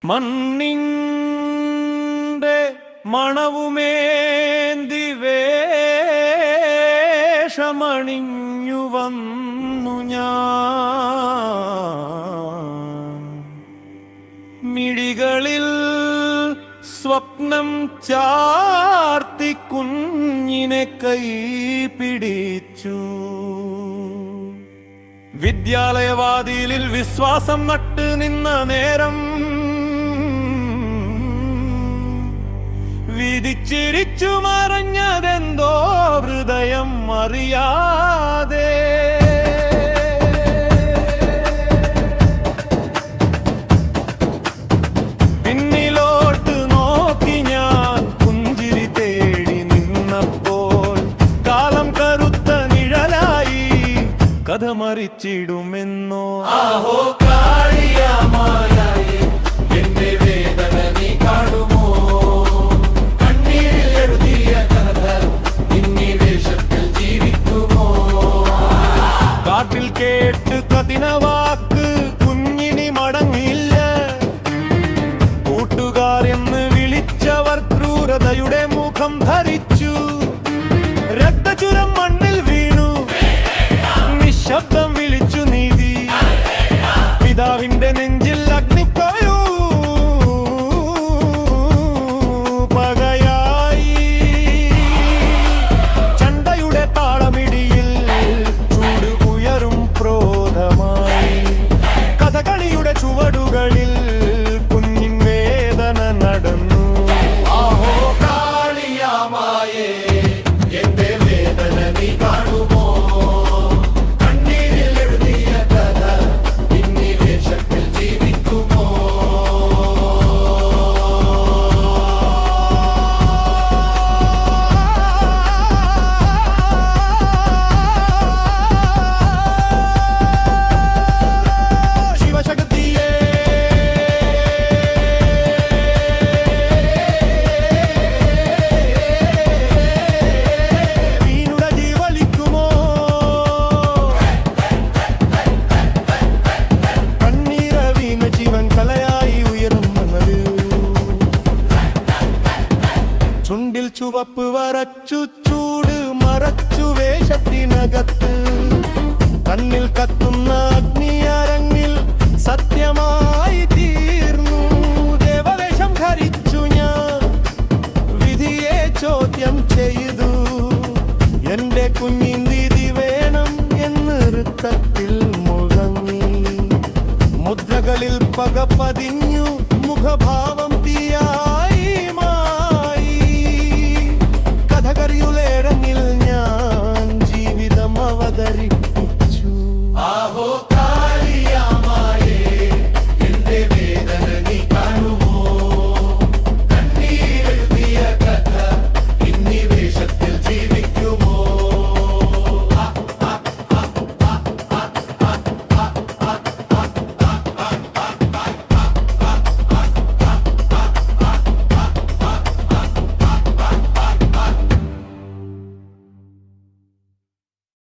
മണ്ണിന്റെ മണവുമേന്തി വേഷമണിഞ്ഞു വന്നു ഞാൻ. മിഴികളിൽ സ്വപ്നം ചാർത്തി കുഞ്ഞിനെ കൈ പിടിച്ചു. വിദ്യാലയവാതിലിൽ വിശ്വാസം നട്ട് നിന്ന നേരം വിധിച്ചിരിച്ചു മറഞ്ഞതെന്തോ ഹൃദയം അറിയാതെ. പിന്നിലോട്ട് നോക്കി ഞാൻ പുഞ്ചിരി തേടി നിന്നപ്പോൾ കാലം കറുത്ത നിഴലായി കഥ മറിച്ചിടുമെന്നോ. ആഹോ കാളിയാമായായി എന്റെ വേദന നീ കാണുമോ? കണ്ണീരിൽ എഴുതിയ കഥ ഇന്നീ വേഷത്തിൽ ജീവിക്കുമോ? കാട്ടിൽ കേട്ട് കതിന വാക്ക് കുഞ്ഞിനി മടങ്ങില്ല. കൂട്ടുകാർ എന്ന് വിളിച്ചവർ ക്രൂരതയുടെ മുഖം ധരിച്ചു. രക്തചുരം മണ്ണിൽ വീണു, നിശബ്ദം വിളിച്ചു നീതി. പിതാവിന്റെ നെഞ്ചിൽ അഗ്നിക്കയൂ പകയായി. ചണ്ടയുടെ താളമിടിയിൽ ചൂട് ഉയരും ക്രോധമായി. കഥകളിയുടെ ചുവടുകളിൽ കുഞ്ഞിൻ വേദന നടന്നു. ആഹോ കാളിയാമായേ എന്റെ വേദന നീ കാണുമോ? ചുണ്ടിൽ ചുവപ്പ് വരച്ചു, ചൂട് മറച്ചു വേഷത്തിനകത്ത്. കണ്ണിൽ കത്തുന്ന അഗ്നിയരങ്ങിൽ സത്യമായി തീർന്നു. ദേവവേഷം ധരിച്ചു ഞാൻ വിധിയെ ചോദ്യം ചെയ്തു. എന്റെ കുഞ്ഞിൻ വിധി വേണം എന്ന് നൃത്തത്തിൽ മുഴങ്ങി. മുദ്രകളിൽ പക പതിഞ്ഞു, മുഖഭാവം തീയായി മായി. കഥകരിയുലേരങ്ങിൽ ഞാൻ ജീവിതം അവതരിപ്പിച്ചു. ആഹോ